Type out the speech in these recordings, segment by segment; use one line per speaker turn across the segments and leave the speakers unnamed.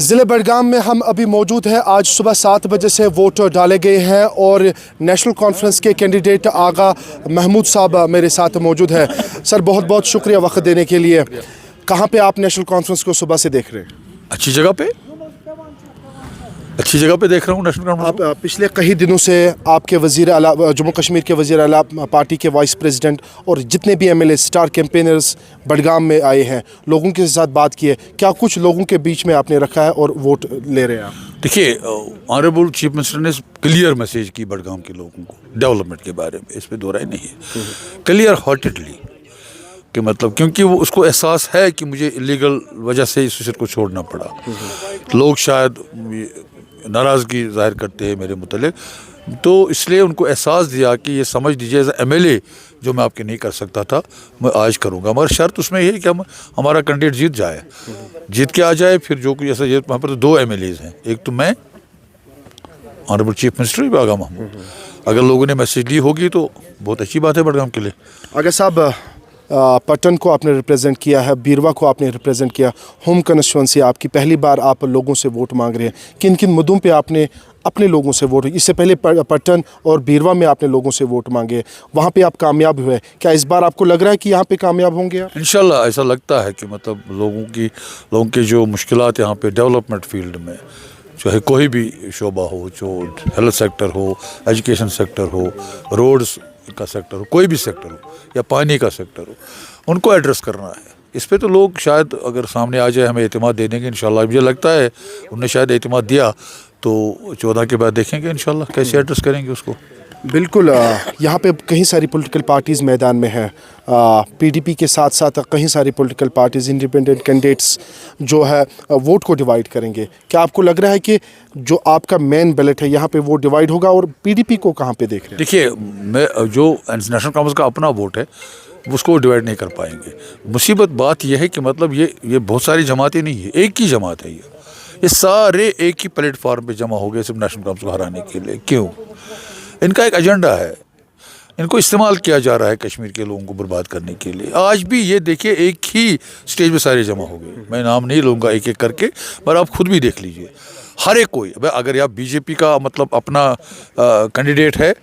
ज़िले बडगाम में हम अभी मौजूद हैं। आज सुबह 7 बजे से वोट डाले गए हैं और नेशनल कॉन्फ्रेंस के कैंडिडेट आगा महमूद साहब मेरे साथ मौजूद हैं। सर, बहुत बहुत शुक्रिया वक्त देने के लिए। कहाँ पे आप नेशनल कॉन्फ्रेंस को सुबह से देख रहे हैं?
अच्छी जगह पे देख रहा हूँ नेशनल कॉन्फ्रेंस।
आप पिछले कई दिनों से आपके वज़ीर आला, जम्मू कश्मीर के वज़ीर आला, पार्टी के वाइस प्रेसिडेंट और जितने भी एमएलए स्टार कैंपेनर्स बडगाम में आए हैं, लोगों के साथ बात की है। क्या कुछ लोगों के बीच में आपने रखा है और वोट ले रहे हैं आप?
देखिए, ऑनरेबल चीफ मिनिस्टर ने क्लियर मैसेज की बडगाम के लोगों को डेवलपमेंट के बारे में, इस पर दो राय नहीं है। क्लियर हार्टेडली कि मतलब क्योंकि वो उसको एहसास है कि मुझे इलीगल वजह से इस सीट को छोड़ना पड़ा। लोग शायद नाराज़गी जाहिर करते हैं मेरे मुतल्लिक, तो इसलिए उनको एहसास दिया कि ये समझ लीजिए एज एमएलए जो मैं आपके नहीं कर सकता था, मैं आज करूँगा। मगर शर्त उसमें ये है कि हमारा कैंडिडेट जीत जाए, जीत के आ जाए। फिर जो कुछ ऐसा, ये वहाँ पर तो 2 एमएलएज हैं, एक तो मैं, ऑनरेबल चीफ मिनिस्टर भी आगा महमूद। अगर लोगों ने मैसेज दी होगी तो बहुत अच्छी बात है बडगाम के लिए।
अगर साहब, पटन को आपने रिप्रेजेंट किया है, बीरवा को आपने रिप्रेजेंट किया, होम कंस्टिट्यूंसी आपकी, पहली बार आप लोगों से वोट मांग रहे हैं। किन किन मुद्दों पे आपने अपने लोगों से वोट, इससे पहले पटन और बीरवा में आपने लोगों से वोट मांगे, वहाँ पे आप कामयाब हुए, क्या इस बार आपको लग रहा है कि यहाँ पे कामयाब होंगे आप?
इंशाल्लाह ऐसा लगता है कि मतलब लोगों की जो मुश्किलात यहाँ पे डेवलपमेंट फील्ड में, चाहे कोई भी शोबा हो, जो हेल्थ सेक्टर हो, एजुकेशन सेक्टर हो, रोड्स का सेक्टर हो, कोई भी सेक्टर हो, या पानी का सेक्टर हो, उनको एड्रेस करना है। इस पे तो लोग शायद अगर सामने आ जाए, हमें एतमाद दे देंगे इंशाल्लाह। मुझे लगता है उन्होंने शायद एतमाद दिया, तो 14 के बाद देखेंगे इंशाल्लाह कैसे एड्रेस करेंगे उसको।
बिल्कुल। यहाँ पे कई सारी पॉलिटिकल पार्टीज़ मैदान में हैं। पीडीपी के साथ साथ कई सारी पॉलिटिकल पार्टीज़, इंडिपेंडेंट कैंडिडेट्स जो है वोट को डिवाइड करेंगे। क्या आपको लग रहा है कि जो आपका मेन बैलेट है यहाँ पे वो डिवाइड होगा, और पीडीपी को कहाँ पे देख रहे हैं?
देखिए, मैं जो नेशनल कांग्रेस का अपना वोट है उसको डिवाइड नहीं कर पाएंगे। मुसीबत बात यह है कि मतलब ये बहुत सारी जमातें नहीं है, एक ही जमात है। ये सारे एक ही प्लेटफॉर्म पे जमा हो गए सिर्फ नेशनल कांग्रेस को हराने के लिए। क्यों? इनका एक एजेंडा है, इनको इस्तेमाल किया जा रहा है कश्मीर के लोगों को बर्बाद करने के लिए। आज भी ये देखिए, एक ही स्टेज पे सारे जमा हो गए। मैं नाम नहीं लूँगा एक एक करके, पर आप खुद भी देख लीजिए, हर एक कोई। अगर आप बीजेपी का मतलब अपना कैंडिडेट है,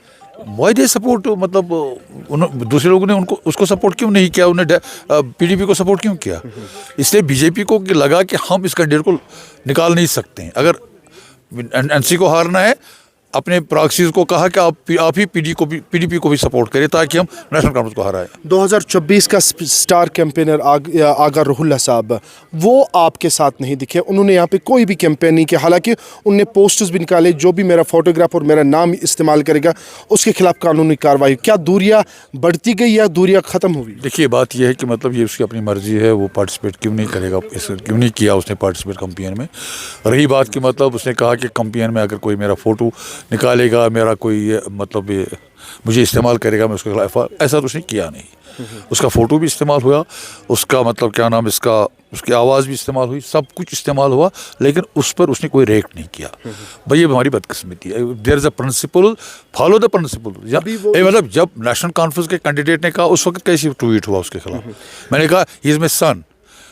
वाई दे सपोर्ट, मतलब दूसरे लोगों ने उसको सपोर्ट क्यों नहीं किया? उन्हें पीडीपी को सपोर्ट क्यों किया? इसलिए बीजेपी को लगा कि हम इस कैंडिडेट को निकाल नहीं सकते हैं। अगर एनसी को हारना है, अपने प्रॉक्सीज को कहा कि आप ही पीडीपी को भी सपोर्ट करें ताकि हम नेशनल कांग्रेस को हराएं।
2024 का स्टार कैंपेनर आगा रुहुल्लाह साहब, वो आपके साथ नहीं दिखे। उन्होंने यहाँ पे कोई भी कैंपेन नहीं किया, हालांकि उनने पोस्टर्स भी निकाले, जो भी मेरा फोटोग्राफ और मेरा नाम इस्तेमाल करेगा उसके खिलाफ कानूनी कार्रवाई। क्या दूरियाँ बढ़ती गई या दूरियाँ ख़त्म हुई?
देखिए, बात यह है कि मतलब ये उसकी अपनी मर्जी है, वो पार्टिसिपेट क्यों नहीं करेगा, क्यों नहीं किया उसने पार्टिसिपेट कैंपेन में। रही बात कि मतलब उसने कहा कि कैंपेन में अगर कोई मेरा फ़ोटो निकालेगा, मेरा कोई मतलब ये मुझे इस्तेमाल करेगा, मैं उसके खिलाफ, ऐसा तो उसने किया नहीं। उसका फ़ोटो भी इस्तेमाल हुआ, उसका मतलब क्या नाम इसका, उसकी आवाज़ भी इस्तेमाल हुई, सब कुछ इस्तेमाल हुआ, लेकिन उस पर उसने कोई रेक नहीं किया। भाई ये हमारी बदकिस्मती है। There is a principle, follow the principle. मतलब जब नेशनल कॉन्फ्रेंस के कैंडिडेट ने कहा, उस वक्त कैसे ट्वीट हुआ उसके खिलाफ? मैंने कहा ही इज़ माई सन,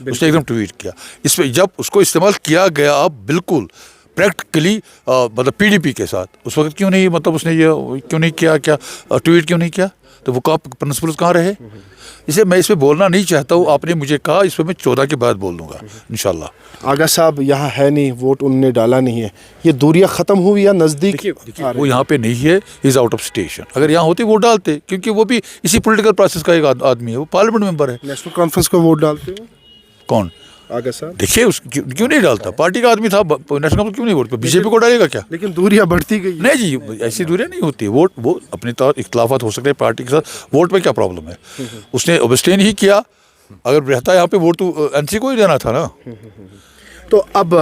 उसने एकदम ट्वीट किया। इस पर जब उसको इस्तेमाल किया गया, अब बिल्कुल प्रैक्टिकली मतलब पीडीपी के साथ उस वक्त क्यों नहीं, मतलब उसने ये क्यों नहीं किया, क्या ट्वीट क्यों नहीं किया? तो वो प्रिंसिपल्स कहाँ रहे? इसे मैं इस पर बोलना नहीं चाहता हूँ। आपने मुझे कहा, इस पर मैं 14 के बाद बोल दूँगा इंशाल्लाह।
आगा साहब यहाँ है नहीं, वोट उन्होंने डाला नहीं है, ये दूरियाँ ख़त्म हुई या नज़दीक?
वो यहाँ पे नहीं है, इज़ आउट ऑफ स्टेशन। अगर यहाँ होते वोट डालते, क्योंकि वो भी इसी पॉलिटिकल प्रोसेस का एक आदमी है, वो पार्लियामेंट मेंबर है।
नेशनल कॉन्फ्रेंस को वोट डालते हो?
कौन?
आगा साहब
देखिए, क्यों नहीं डालता? पार्टी का आदमी था, नेशनल कांग्रेस क्यों नहीं वोट पे? बीजेपी को डालेगा क्या?
लेकिन दूरियां बढ़ती गई।
नहीं जी, ऐसी दूरियां नहीं होती। वोट वो अपने तौर इख्तलाफात हो सकते हैं पार्टी के साथ, वोट पे क्या प्रॉब्लम है? उसने अब्सटेन ही किया। अगर रहता यहाँ पे वोट तो एनसी को ही देना था ना।
तो अब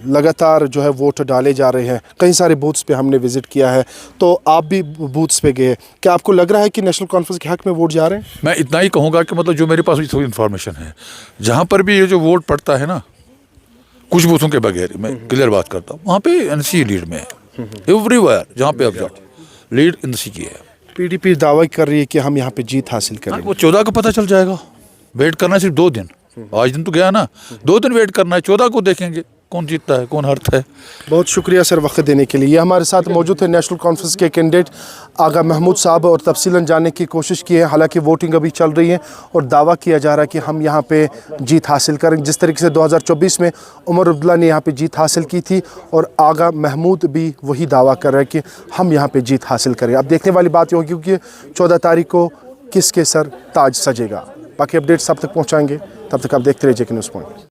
लगातार जो है वोट डाले जा रहे हैं। कई सारे बूथ्स पे हमने विज़िट किया है, तो आप भी बूथ्स पे गए। क्या आपको लग रहा है कि नेशनल कॉन्फ्रेंस के हक़ में वोट जा रहे हैं?
मैं इतना ही कहूँगा कि मतलब जो मेरे पास भी थोड़ी इन्फॉर्मेशन है, जहाँ पर भी ये जो वोट पड़ता है ना, कुछ बूथों के बगैर, मैं क्लियर बात करता हूँ, वहाँ पे एनसी लीड में है। एवरीवेयर जहाँ पे आप जाओ, लीड एनसी की है।
पीडीपी दावा कर रही है कि हम यहाँ पे जीत हासिल करेंगे।
वो 14 को पता चल जाएगा। वेट करना सिर्फ 2 दिन। आज दिन तो गया ना, 2 दिन वेट करना है, 14 को देखेंगे। कौन जीतता है कौन हारता है।
बहुत शुक्रिया सर वक्त देने के लिए। ये हमारे साथ मौजूद है नेशनल कॉन्फ्रेंस के कैंडिडेट आगा महमूद साहब, और तफसीलन जानने की कोशिश की है। हालांकि वोटिंग अभी चल रही है और दावा किया जा रहा है कि हम यहाँ पे जीत हासिल करेंगे। जिस तरीके से 2024 में उमर अब्दुल्ला ने यहाँ पे जीत हासिल की थी, और आगा महमूद भी वही दावा कर रहे हैं कि हम यहाँ पे जीत हासिल करेंगे। अब देखने वाली बात ये होगी कि 14 तारीख को किसके सर ताज सजेगा। बाकी अपडेट्स सब तक पहुँचाएँगे, तब तक आप देखते रहिए जेके न्यूज़ पॉइंट।